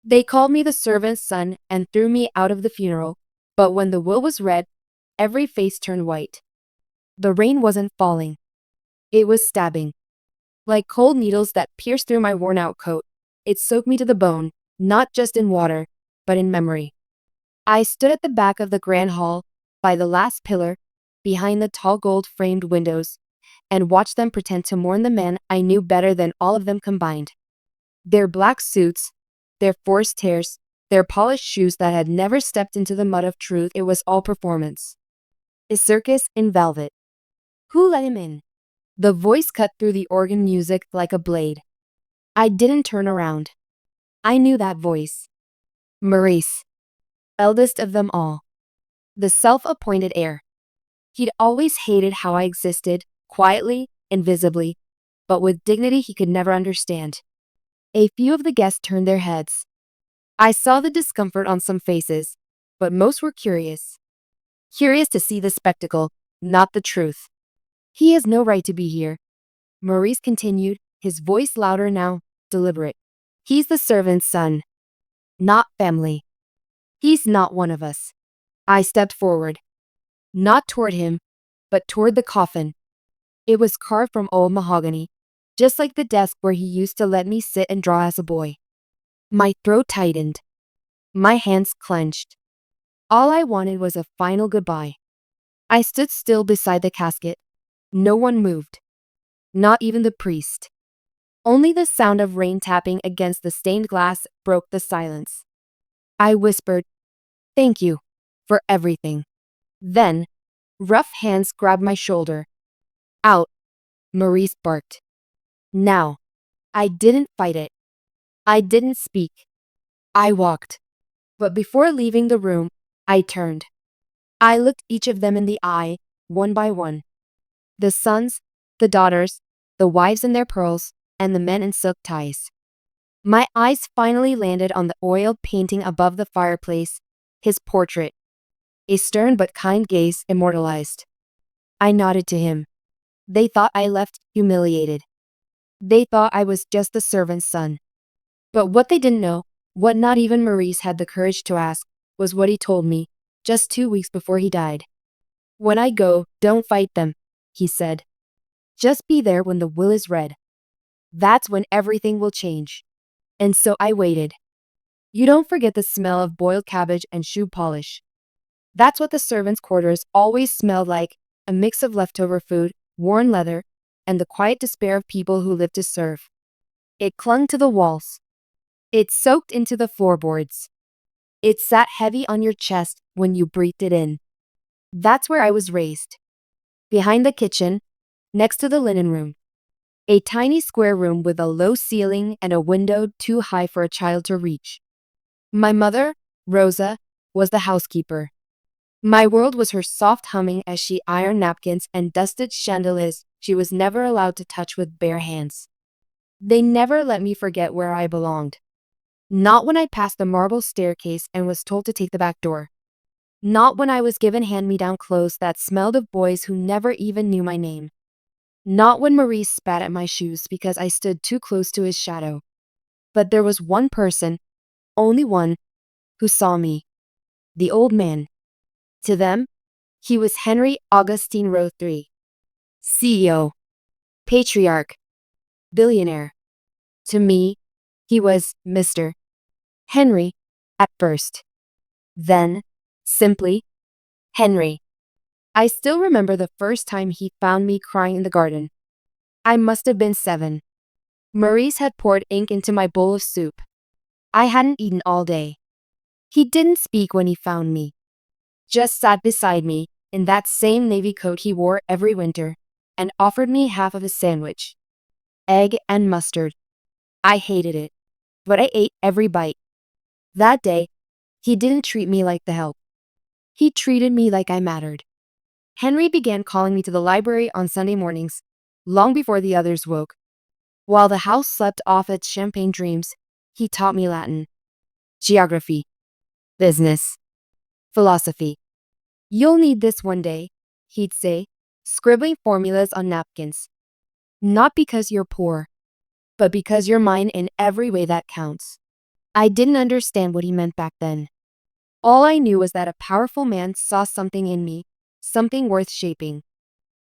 They called me the servant's son and threw me out of the funeral, but when the will was read, every face turned white. The rain wasn't falling. It was stabbing. Like cold needles that pierced through my worn-out coat, it soaked me to the bone, not just in water, but in memory. I stood at the back of the grand hall, by the last pillar, behind the tall gold-framed windows, and watched them pretend to mourn the man I knew better than all of them combined. Their black suits, their forced hairs, their polished shoes that had never stepped into the mud of truth, it was all performance. A circus in velvet. Who let him in? The voice cut through the organ music like a blade. I didn't turn around. I knew that voice. Maurice. Eldest of them all. The self-appointed heir. He'd always hated how I existed, quietly, invisibly, but with dignity he could never understand. A few of the guests turned their heads. I saw the discomfort on some faces, but most were curious. Curious to see the spectacle, not the truth. He has no right to be here, Maurice continued, his voice louder now, deliberate. He's the servant's son, not family. He's not one of us. I stepped forward. Not toward him, but toward the coffin. It was carved from old mahogany, just like the desk where he used to let me sit and draw as a boy. My throat tightened. My hands clenched. All I wanted was a final goodbye. I stood still beside the casket. No one moved. Not even the priest. Only the sound of rain tapping against the stained glass broke the silence. I whispered, "Thank you for everything." Then, rough hands grabbed my shoulder. "Out," Maurice barked. Now. I didn't fight it. I didn't speak. I walked. But before leaving the room, I turned. I looked each of them in the eye, one by one. The sons, the daughters, the wives in their pearls, and the men in silk ties. My eyes finally landed on the oiled painting above the fireplace, his portrait. A stern but kind gaze immortalized. I nodded to him. They thought I left humiliated. They thought I was just the servant's son. But what they didn't know, what not even Maurice had the courage to ask, was what he told me, just 2 weeks before he died. "When I go, don't fight them," he said. "Just be there when the will is read. That's when everything will change." And so I waited. You don't forget the smell of boiled cabbage and shoe polish. That's what the servants' quarters always smelled like, a mix of leftover food, worn leather, and the quiet despair of people who lived to serve. It clung to the walls. It soaked into the floorboards. It sat heavy on your chest when you breathed it in. That's where I was raised. Behind the kitchen, next to the linen room. A tiny square room with a low ceiling and a window too high for a child to reach. My mother, Rosa, was the housekeeper. My world was her soft humming as she ironed napkins and dusted chandeliers she was never allowed to touch with bare hands. They never let me forget where I belonged. Not when I passed the marble staircase and was told to take the back door. Not when I was given hand-me-down clothes that smelled of boys who never even knew my name. Not when Maurice spat at my shoes because I stood too close to his shadow. But there was one person, only one, who saw me. The old man. To them, he was Henry Augustine Rowe III. CEO. Patriarch. Billionaire. To me, he was Mr. Henry, at first. Then, simply, Henry. I still remember the first time he found me crying in the garden. I must have been 7. Maurice had poured ink into my bowl of soup. I hadn't eaten all day. He didn't speak when he found me. Just sat beside me, in that same navy coat he wore every winter, and offered me half of his sandwich. Egg and mustard. I hated it, but I ate every bite. That day, he didn't treat me like the help. He treated me like I mattered. Henry began calling me to the library on Sunday mornings, long before the others woke. While the house slept off its champagne dreams, he taught me Latin, geography, business, philosophy. "You'll need this one day," he'd say, scribbling formulas on napkins. "Not because you're poor, but because you're mine in every way that counts." I didn't understand what he meant back then. All I knew was that a powerful man saw something in me, something worth shaping,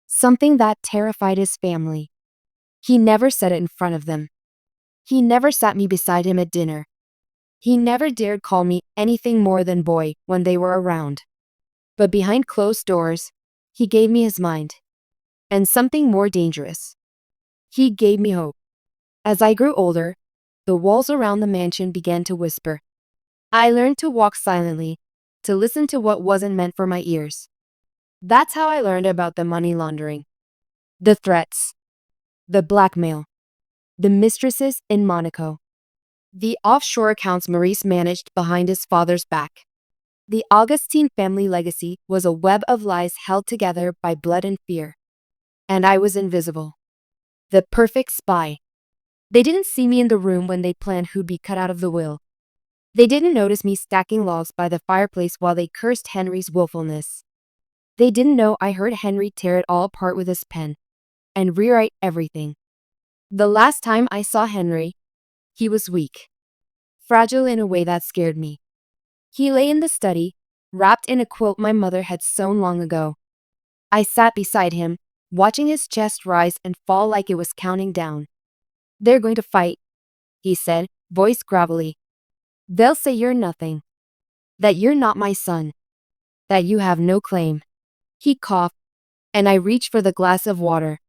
something that terrified his family. He never said it in front of them. He never sat me beside him at dinner. He never dared call me anything more than boy when they were around. But behind closed doors, he gave me his mind. And something more dangerous. He gave me hope. As I grew older, the walls around the mansion began to whisper. I learned to walk silently, to listen to what wasn't meant for my ears. That's how I learned about the money laundering, the threats, the blackmail, the mistresses in Monaco, the offshore accounts Maurice managed behind his father's back. The Augustine family legacy was a web of lies held together by blood and fear. And I was invisible. The perfect spy. They didn't see me in the room when they planned who'd be cut out of the will. They didn't notice me stacking logs by the fireplace while they cursed Henry's willfulness. They didn't know I heard Henry tear it all apart with his pen and rewrite everything. The last time I saw Henry, he was weak, fragile in a way that scared me. He lay in the study, wrapped in a quilt my mother had sewn long ago. I sat beside him, watching his chest rise and fall like it was counting down. They're going to fight, he said, voice gravelly. They'll say you're nothing, that you're not my son, that you have no claim. He coughed, and I reached for the glass of water.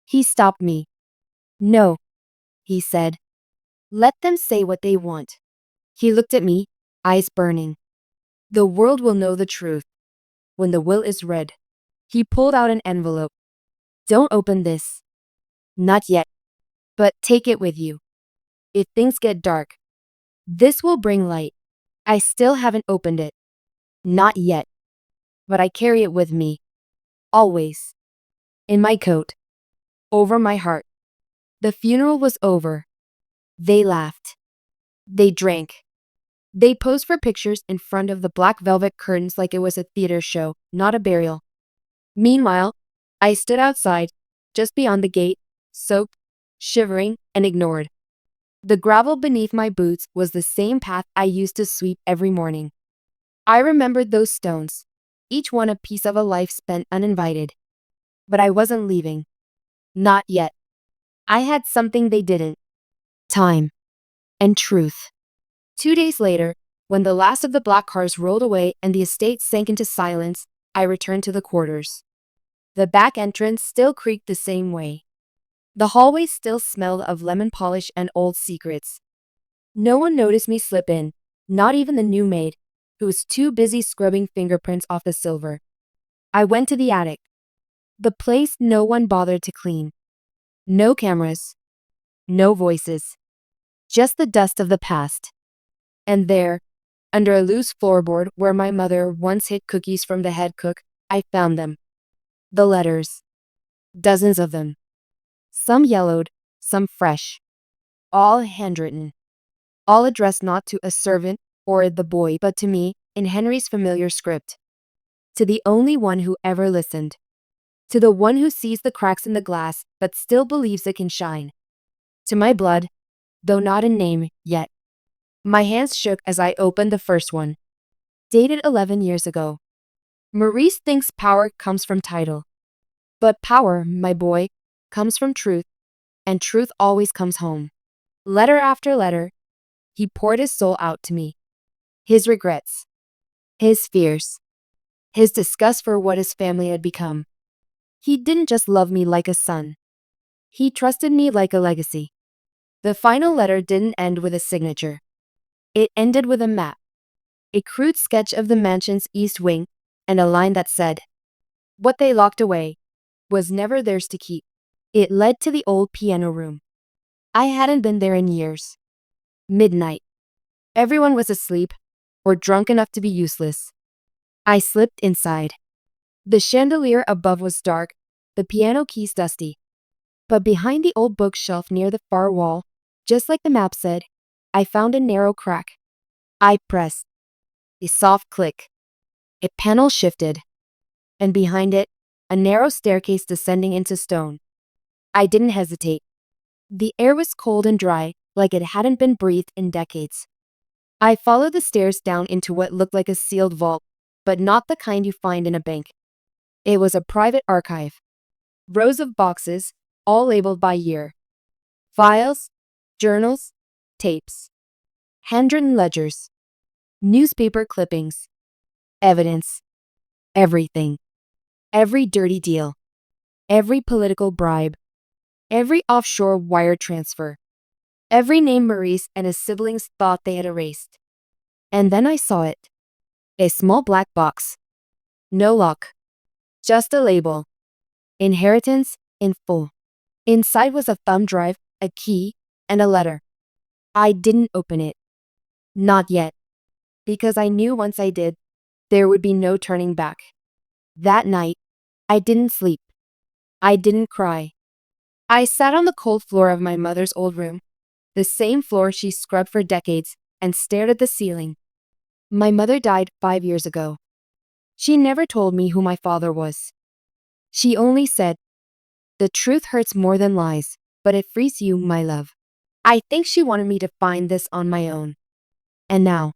He stopped me. No, he said. Let them say what they want. He looked at me, eyes burning. The world will know the truth when the will is read. He pulled out an envelope. Don't open this. Not yet. But take it with you. If things get dark, this will bring light. I still haven't opened it. Not yet. But I carry it with me. Always. In my coat. Over my heart. The funeral was over. They laughed. They drank. They posed for pictures in front of the black velvet curtains like it was a theater show, not a burial. Meanwhile, I stood outside, just beyond the gate, soaked, shivering, and ignored. The gravel beneath my boots was the same path I used to sweep every morning. I remembered those stones, each one a piece of a life spent uninvited. But I wasn't leaving. Not yet. I had something they didn't. Time. And truth. 2 days later, when the last of the black cars rolled away and the estate sank into silence, I returned to the quarters. The back entrance still creaked the same way. The hallway still smelled of lemon polish and old secrets. No one noticed me slip in, not even the new maid, who was too busy scrubbing fingerprints off the silver. I went to the attic. The place no one bothered to clean. No cameras. No voices. Just the dust of the past. And there, under a loose floorboard where my mother once hid cookies from the head cook, I found them. The letters. Dozens of them. Some yellowed, some fresh. All handwritten. All addressed not to a servant or the boy but to me, in Henry's familiar script. To the only one who ever listened. To the one who sees the cracks in the glass but still believes it can shine. To my blood, though not in name yet. My hands shook as I opened the first one. Dated 11 years ago. Maurice thinks power comes from title. But power, my boy, comes from truth, and truth always comes home. Letter after letter, he poured his soul out to me. His regrets. His fears. His disgust for what his family had become. He didn't just love me like a son. He trusted me like a legacy. The final letter didn't end with a signature. It ended with a map. A crude sketch of the mansion's east wing, and a line that said, "What they locked away was never theirs to keep." It led to the old piano room. I hadn't been there in years. Midnight. Everyone was asleep, or drunk enough to be useless. I slipped inside. The chandelier above was dark, the piano keys dusty. But behind the old bookshelf near the far wall, just like the map said, I found a narrow crack. I pressed. A soft click. A panel shifted. And behind it, a narrow staircase descending into stone. I didn't hesitate. The air was cold and dry, like it hadn't been breathed in decades. I followed the stairs down into what looked like a sealed vault, but not the kind you find in a bank. It was a private archive. Rows of boxes, all labeled by year. Files, journals, tapes, handwritten ledgers, newspaper clippings, evidence, everything. Every dirty deal, every political bribe, every offshore wire transfer, every name Maurice and his siblings thought they had erased. And then I saw it. A small black box. No lock. Just a label. Inheritance in full. Inside was a thumb drive, a key, and a letter. I didn't open it. Not yet. Because I knew once I did, there would be no turning back. That night, I didn't sleep. I didn't cry. I sat on the cold floor of my mother's old room, the same floor she scrubbed for decades, and stared at the ceiling. My mother died 5 years ago. She never told me who my father was. She only said, "The truth hurts more than lies, but it frees you, my love." I think she wanted me to find this on my own. And now,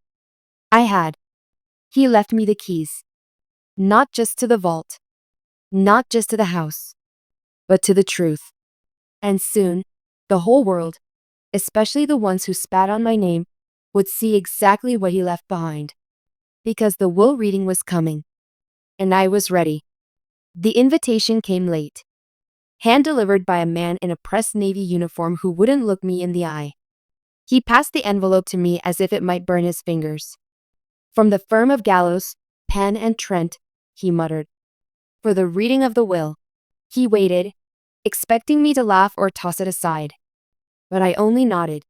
I had. He left me the keys. Not just to the vault. Not just to the house. But to the truth. And soon, the whole world, especially the ones who spat on my name, would see exactly what he left behind. Because the will reading was coming. And I was ready. The invitation came late. Hand-delivered by a man in a pressed navy uniform who wouldn't look me in the eye. He passed the envelope to me as if it might burn his fingers. "From the firm of Gallows, Penn and Trent," he muttered. "For the reading of the will." He waited, expecting me to laugh or toss it aside. But I only nodded.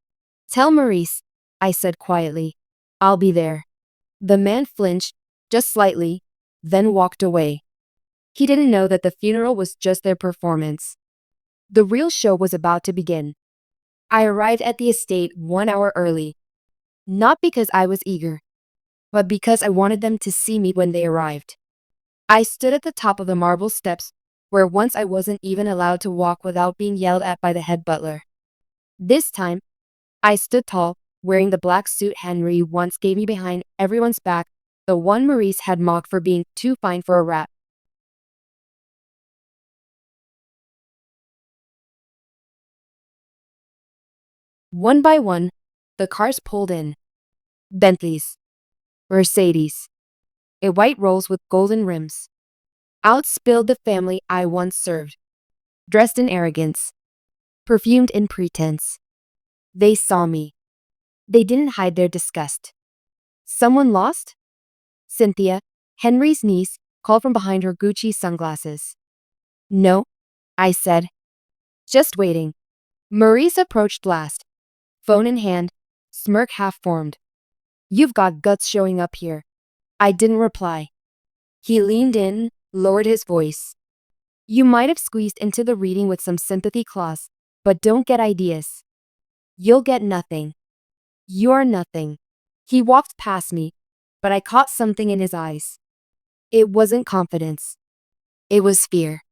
"Tell Maurice," I said quietly. "I'll be there." The man flinched, just slightly, then walked away. He didn't know that the funeral was just their performance. The real show was about to begin. I arrived at the estate 1 hour early. Not because I was eager, but because I wanted them to see me when they arrived. I stood at the top of the marble steps, where once I wasn't even allowed to walk without being yelled at by the head butler. This time, I stood tall, wearing the black suit Henry once gave me behind everyone's back, the one Maurice had mocked for being too fine for a rat. One by one, the cars pulled in. Bentleys. Mercedes. A white Rolls with golden rims. Out spilled the family I once served. Dressed in arrogance. Perfumed in pretense. They saw me. They didn't hide their disgust. "Someone lost?" Cynthia, Henry's niece, called from behind her Gucci sunglasses. "No," I said. "Just waiting." Maurice approached last. Phone in hand, smirk half-formed. "You've got guts showing up here." I didn't reply. He leaned in, lowered his voice. "You might have squeezed into the reading with some sympathy clause, but don't get ideas. You'll get nothing. You're nothing." He walked past me, but I caught something in his eyes. It wasn't confidence. It was fear.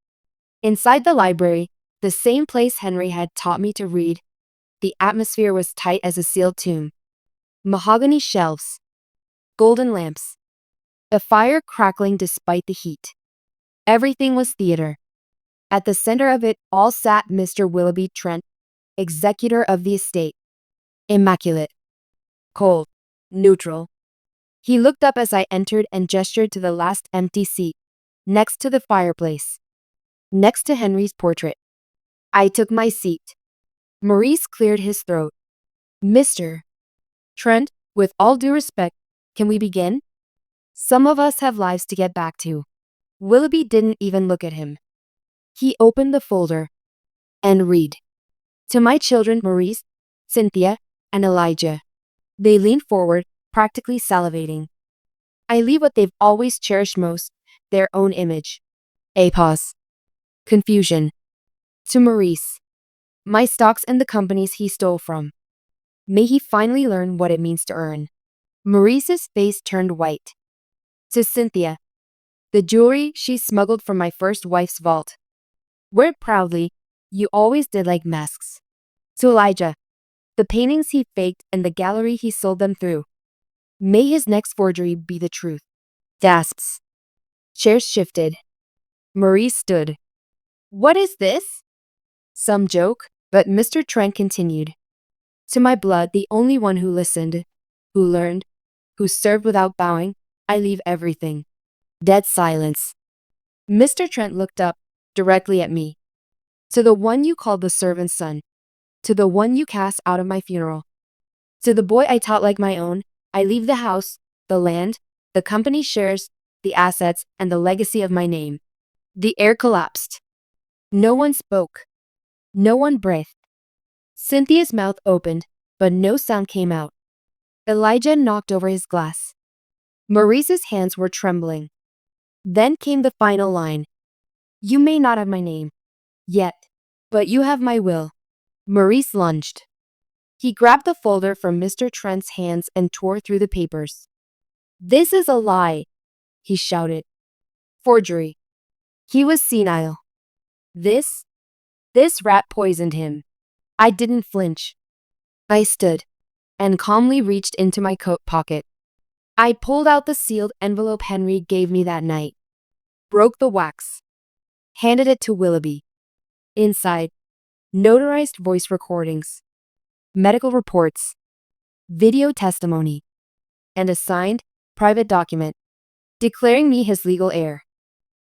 Inside the library, the same place Henry had taught me to read, the atmosphere was tight as a sealed tomb. Mahogany shelves. Golden lamps. A fire crackling despite the heat. Everything was theater. At the center of it all sat Mr. Willoughby Trent, executor of the estate. Immaculate. Cold. Neutral. He looked up as I entered and gestured to the last empty seat, next to the fireplace. Next to Henry's portrait. I took my seat. Maurice cleared his throat. "Mr. Trent, with all due respect, can we begin? Some of us have lives to get back to." Willoughby didn't even look at him. He opened the folder. "And read. To my children Maurice, Cynthia, and Elijah." They leaned forward, practically salivating. "I leave what they've always cherished most, their own image." A pause. Confusion. "To Maurice. My stocks and the companies he stole from. May he finally learn what it means to earn." Maurice's face turned white. "To Cynthia. The jewelry she smuggled from my first wife's vault. Wear it proudly, you always did like masks." To Elijah. The paintings he faked and the gallery he sold them through. May his next forgery be the truth. Gasps. Chairs shifted. Maurice stood. What is this? Some joke, but Mr. Trent continued. To my blood, the only one who listened, who learned, who served without bowing, I leave everything. Dead silence. Mr. Trent looked up, directly at me. To the one you called the servant's son. To the one you cast out of my funeral. To the boy I taught like my own, I leave the house, the land, the company shares, the assets, and the legacy of my name. The air collapsed. No one spoke. No one breathed. Cynthia's mouth opened, but no sound came out. Elijah knocked over his glass. Maurice's hands were trembling. Then came the final line. You may not have my name. Yet. But you have my will. Maurice lunged. He grabbed the folder from Mr. Trent's hands and tore through the papers. This is a lie, he shouted. Forgery. He was senile. This rat poisoned him. I didn't flinch. I stood and calmly reached into my coat pocket. I pulled out the sealed envelope Henry gave me that night, broke the wax, handed it to Willoughby. Inside, notarized voice recordings, medical reports, video testimony, and a signed, private document declaring me his legal heir.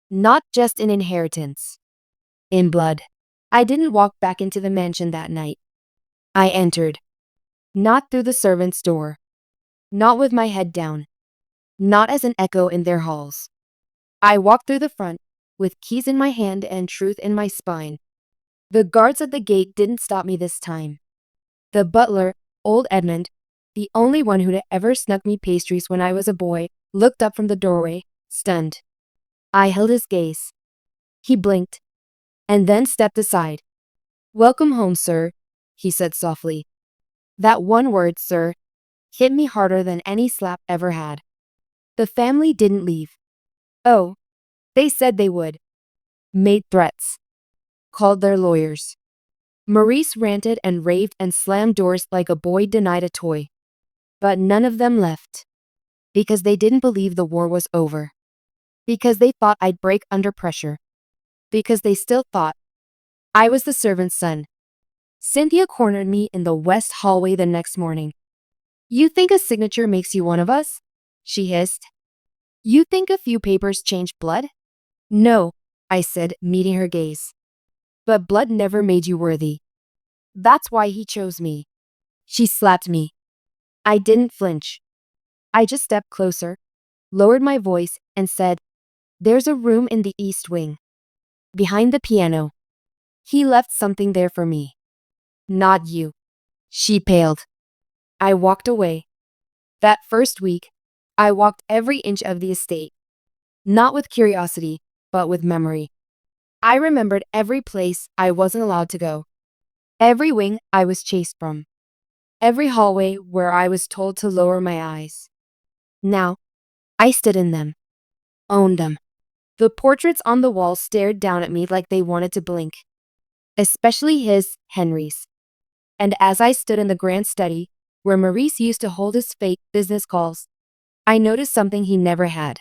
Not just in inheritance, in blood. I didn't walk back into the mansion that night. I entered. Not through the servant's door. Not with my head down. Not as an echo in their halls. I walked through the front, with keys in my hand and truth in my spine. The guards at the gate didn't stop me this time. The butler, old Edmund, the only one who'd ever snuck me pastries when I was a boy, looked up from the doorway, stunned. I held his gaze. He blinked, and then stepped aside. Welcome home, sir, he said softly. That one word, sir, hit me harder than any slap ever had. The family didn't leave. Oh, they said they would. Made threats. Called their lawyers. Maurice ranted and raved and slammed doors like a boy denied a toy. But none of them left. Because they didn't believe the war was over. Because they thought I'd break under pressure. Because they still thought I was the servant's son. Cynthia cornered me in the west hallway the next morning. You think a signature makes you one of us? She hissed. You think a few papers change blood? No, I said, meeting her gaze. But blood never made you worthy. That's why he chose me. She slapped me. I didn't flinch. I just stepped closer, lowered my voice, and said, There's a room in the east wing. Behind the piano. He left something there for me. Not you. She paled. I walked away. That first week, I walked every inch of the estate. Not with curiosity, but with memory. I remembered every place I wasn't allowed to go. Every wing I was chased from. Every hallway where I was told to lower my eyes. Now, I stood in them. Owned them. The portraits on the wall stared down at me like they wanted to blink. Especially his, Henry's. And as I stood in the grand study, where Maurice used to hold his fake business calls, I noticed something he never had.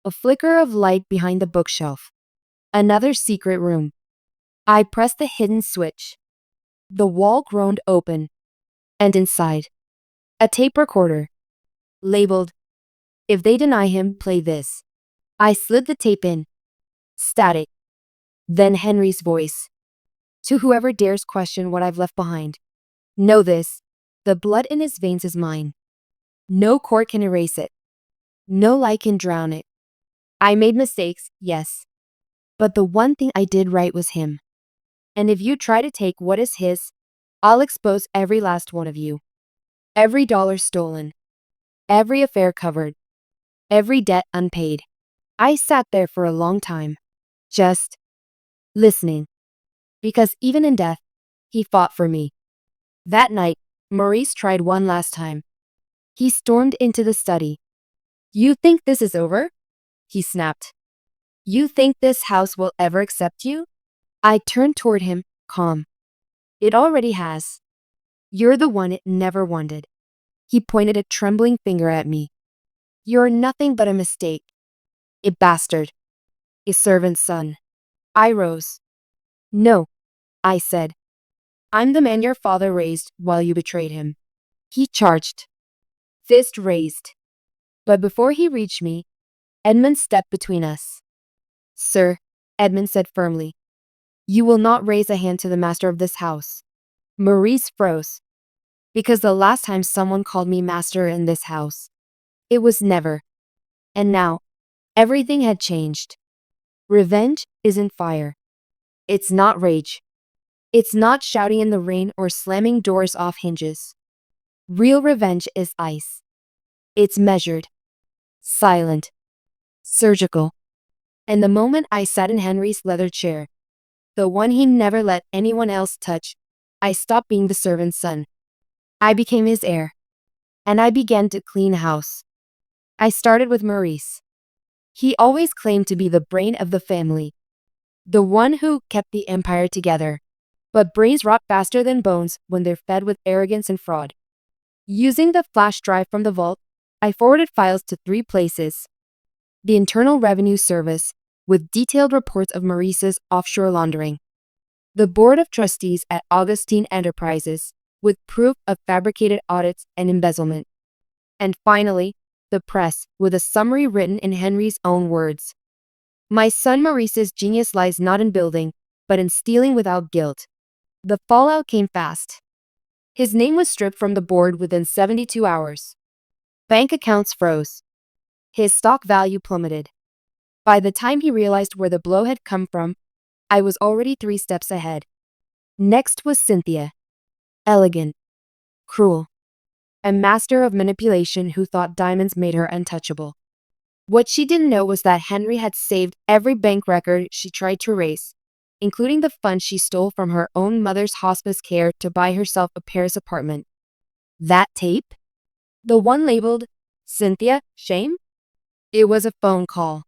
A flicker of light behind the bookshelf. Another secret room. I pressed the hidden switch. The wall groaned open. And inside, a tape recorder. Labeled, If they deny him, play this. I slid the tape in. Static. Then Henry's voice. To whoever dares question what I've left behind. Know this. The blood in his veins is mine. No court can erase it. No lie can drown it. I made mistakes, yes. But the one thing I did right was him. And if you try to take what is his, I'll expose every last one of you. Every dollar stolen. Every affair covered. Every debt unpaid. I sat there for a long time. Just listening. Because even in death, he fought for me. That night, Maurice tried one last time. He stormed into the study. You think this is over? He snapped. You think this house will ever accept you? I turned toward him, calm. It already has. You're the one it never wanted. He pointed a trembling finger at me. You're nothing but a mistake. A bastard. A servant's son. I rose. No, I said. I'm the man your father raised while you betrayed him. He charged. Fist raised. But before he reached me, Edmund stepped between us. Sir, Edmund said firmly, you will not raise a hand to the master of this house. Maurice froze. Because the last time someone called me master in this house, it was never. And now, everything had changed. Revenge isn't fire. It's not rage. It's not shouting in the rain or slamming doors off hinges. Real revenge is ice. It's measured, silent, surgical. And the moment I sat in Henry's leather chair, the one he never let anyone else touch, I stopped being the servant's son. I became his heir. And I began to clean house. I started with Maurice. He always claimed to be the brain of the family, the one who kept the empire together. But brains rot faster than bones when they're fed with arrogance and fraud. Using the flash drive from the vault, I forwarded files to 3 places. The Internal Revenue Service, with detailed reports of Maurice's offshore laundering. The Board of Trustees at Augustine Enterprises, with proof of fabricated audits and embezzlement. And finally, the press, with a summary written in Henry's own words. My son Maurice's genius lies not in building, but in stealing without guilt. The fallout came fast. His name was stripped from the board within 72 hours. Bank accounts froze. His stock value plummeted. By the time he realized where the blow had come from, I was already 3 steps ahead. Next was Cynthia. Elegant. Cruel. A master of manipulation who thought diamonds made her untouchable. What she didn't know was that Henry had saved every bank record she tried to erase, including the funds she stole from her own mother's hospice care to buy herself a Paris apartment. That tape? The one labeled, Cynthia, Shame? It was a phone call.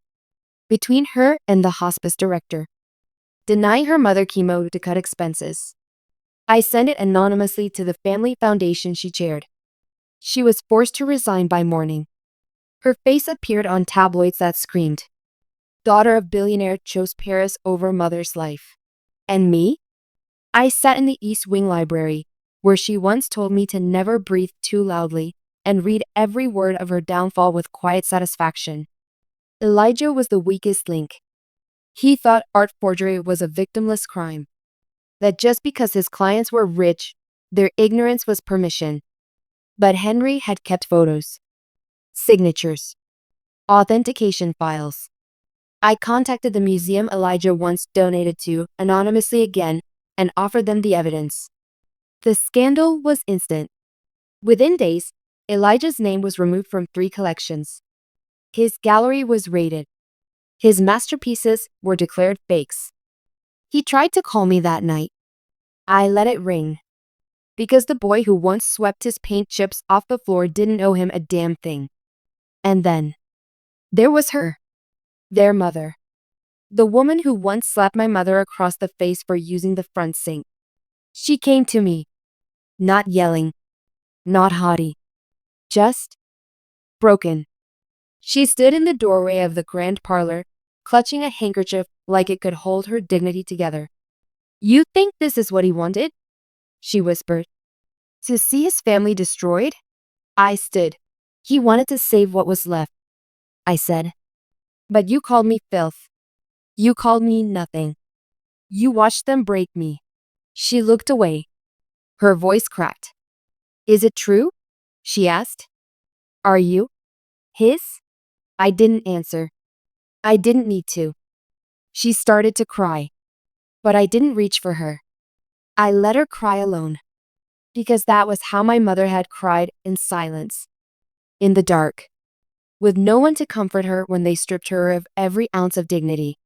Between her and the hospice director. Denying her mother chemo to cut expenses. I sent it anonymously to the family foundation she chaired. She was forced to resign by morning. Her face appeared on tabloids that screamed, daughter of billionaire chose Paris over mother's life. And me? I sat in the East Wing library, where she once told me to never breathe too loudly, and read every word of her downfall with quiet satisfaction. Elijah was the weakest link. He thought art forgery was a victimless crime. That just because his clients were rich, their ignorance was permission. But Henry had kept photos, signatures, authentication files. I contacted the museum Elijah once donated to anonymously again and offered them the evidence. The scandal was instant. Within days, Elijah's name was removed from 3 collections. His gallery was raided. His masterpieces were declared fakes. He tried to call me that night. I let it ring. Because the boy who once swept his paint chips off the floor didn't owe him a damn thing. And then, there was her. Their mother. The woman who once slapped my mother across the face for using the front sink. She came to me. Not yelling. Not haughty. Just broken. She stood in the doorway of the grand parlor, clutching a handkerchief like it could hold her dignity together. You think this is what he wanted? She whispered. To see his family destroyed? I stood. He wanted to save what was left, I said. But you called me filth. You called me nothing. You watched them break me. She looked away. Her voice cracked. Is it true? She asked. Are you his? I didn't answer. I didn't need to. She started to cry. But I didn't reach for her. I let her cry alone. Because that was how my mother had cried in silence. In the dark. With no one to comfort her when they stripped her of every ounce of dignity.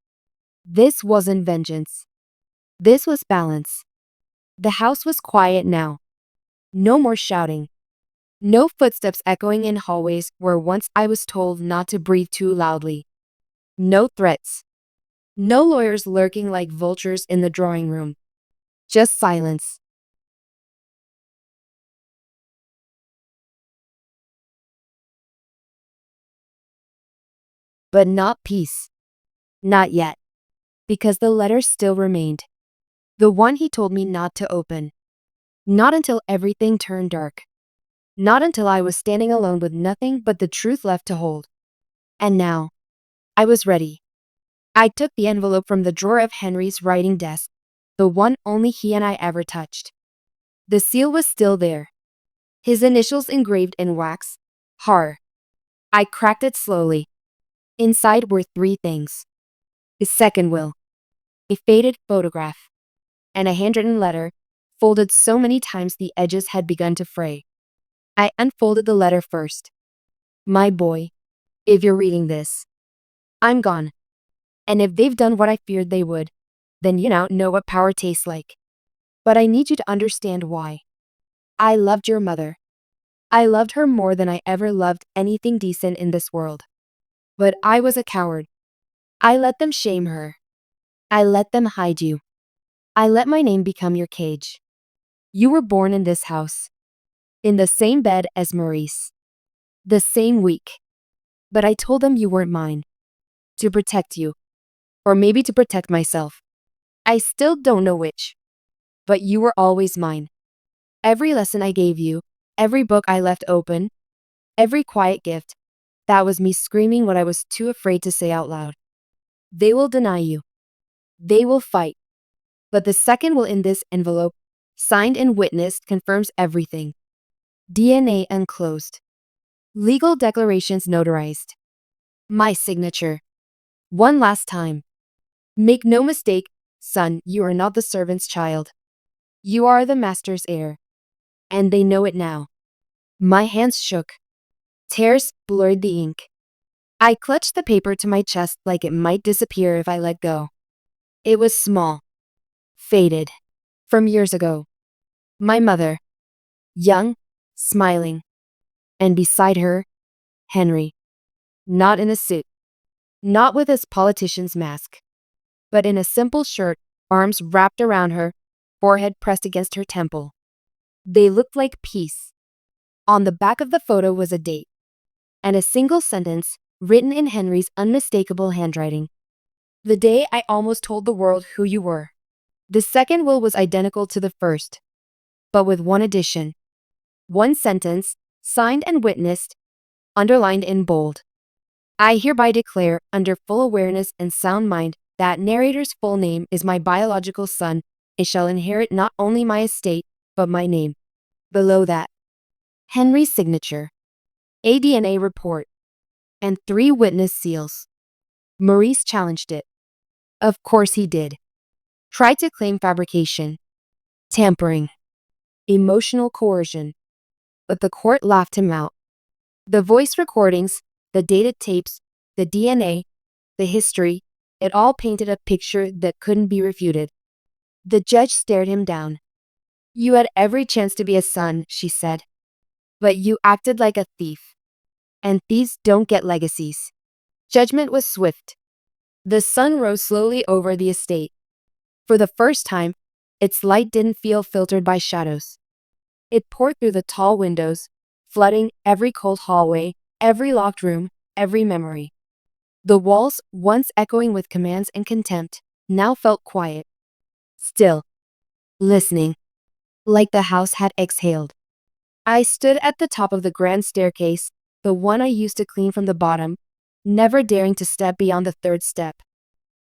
This wasn't vengeance. This was balance. The house was quiet now. No more shouting. No footsteps echoing in hallways where once I was told not to breathe too loudly. No threats. No lawyers lurking like vultures in the drawing room. Just silence. But not peace. Not yet. Because the letter still remained. The one he told me not to open. Not until everything turned dark. Not until I was standing alone with nothing but the truth left to hold. And now, I was ready. I took the envelope from the drawer of Henry's writing desk, the one only he and I ever touched. The seal was still there. His initials engraved in wax. Har. I cracked it slowly. Inside were three things. His second will. A faded photograph. And a handwritten letter, folded so many times the edges had begun to fray. I unfolded the letter first. My boy, if you're reading this, I'm gone. And if they've done what I feared they would, then you now know what power tastes like. But I need you to understand why. I loved your mother. I loved her more than I ever loved anything decent in this world. But I was a coward. I let them shame her. I let them hide you. I let my name become your cage. You were born in this house. In the same bed as Maurice. The same week. But I told them you weren't mine. To protect you. Or maybe to protect myself. I still don't know which. But you were always mine. Every lesson I gave you, every book I left open, every quiet gift, that was me screaming what I was too afraid to say out loud. They will deny you. They will fight. But the second will in this envelope, signed and witnessed, confirms everything. DNA enclosed. Legal declarations notarized. My signature. One last time. Make no mistake, son, you are not the servant's child. You are the master's heir. And they know it now. My hands shook. Tears blurred the ink. I clutched the paper to my chest like it might disappear if I let go. It was small. Faded. From years ago. My mother. Young, smiling. And beside her, Henry. Not in a suit. Not with his politician's mask. But in a simple shirt, arms wrapped around her, forehead pressed against her temple. They looked like peace. On the back of the photo was a date. And a single sentence, written in Henry's unmistakable handwriting. The day I almost told the world who you were. The second will was identical to the first, but with one addition. One sentence, signed and witnessed, underlined in bold. I hereby declare, under full awareness and sound mind, that narrator's full name is my biological son, and shall inherit not only my estate, but my name. Below that, Henry's signature, a DNA report, and 3 witness seals. Maurice challenged it. Of course he did. Tried to claim fabrication, tampering, emotional coercion. But the court laughed him out. The voice recordings, the dated tapes, the DNA, the history, it all painted a picture that couldn't be refuted. The judge stared him down. You had every chance to be a son, she said. But you acted like a thief. And thieves don't get legacies. Judgment was swift. The sun rose slowly over the estate. For the first time, its light didn't feel filtered by shadows. It poured through the tall windows, flooding every cold hallway, every locked room, every memory. The walls, once echoing with commands and contempt, now felt quiet. Still. Listening. Like the house had exhaled. I stood at the top of the grand staircase, the one I used to clean from the bottom, never daring to step beyond the 3rd step.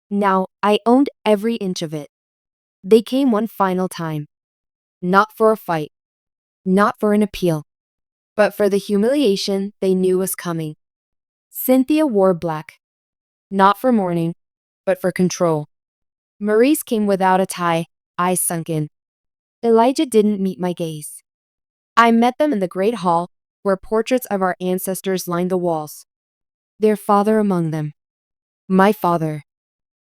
Now, I owned every inch of it. They came one final time. Not for a fight. Not for an appeal. But for the humiliation they knew was coming. Cynthia wore black. Not for mourning, but for control. Maurice came without a tie, eyes sunken. Elijah didn't meet my gaze. I met them in the great hall, where portraits of our ancestors lined the walls. Their father among them. My father.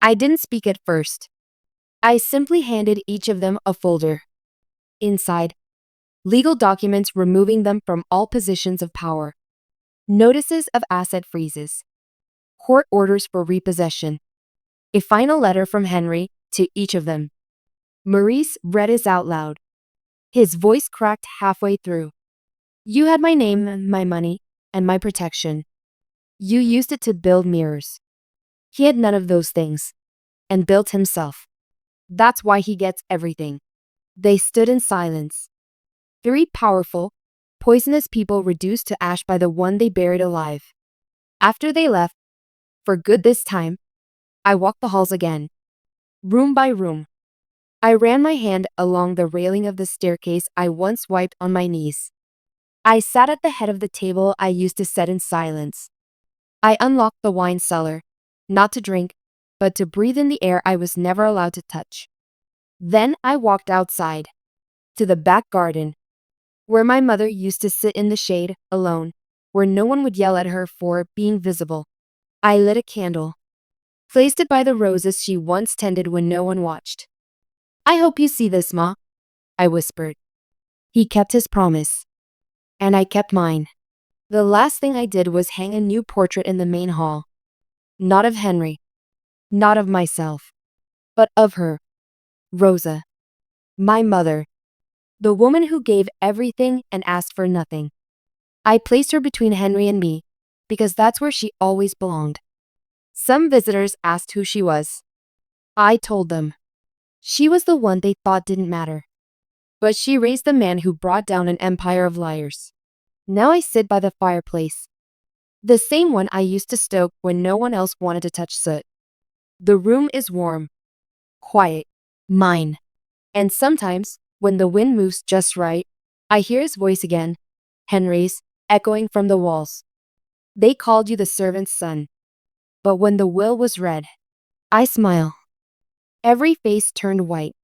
I didn't speak at first. I simply handed each of them a folder. Inside, legal documents removing them from all positions of power. Notices of asset freezes. Court orders for repossession. A final letter from Henry to each of them. Maurice read his out loud. His voice cracked halfway through. You had my name, my money, and my protection. You used it to build mirrors. He had none of those things. And built himself. That's why he gets everything. They stood in silence. Three powerful, poisonous people reduced to ash by the one they buried alive. After they left, for good this time, I walked the halls again. Room by room. I ran my hand along the railing of the staircase I once wiped on my knees. I sat at the head of the table I used to sit in silence. I unlocked the wine cellar, not to drink, but to breathe in the air I was never allowed to touch. Then I walked outside, to the back garden, where my mother used to sit in the shade, alone, where no one would yell at her for being visible. I lit a candle, placed it by the roses she once tended when no one watched. I hope you see this, Ma, I whispered. He kept his promise. And I kept mine. The last thing I did was hang a new portrait in the main hall. Not of Henry. Not of myself. But of her. Rosa. My mother. The woman who gave everything and asked for nothing. I placed her between Henry and me, because that's where she always belonged. Some visitors asked who she was. I told them. She was the one they thought didn't matter. But she raised the man who brought down an empire of liars. Now I sit by the fireplace. The same one I used to stoke when no one else wanted to touch soot. The room is warm. Quiet. Mine. And sometimes, when the wind moves just right, I hear his voice again, Henry's, echoing from the walls. They called you the servant's son. But when the will was read, I smile. Every face turned white.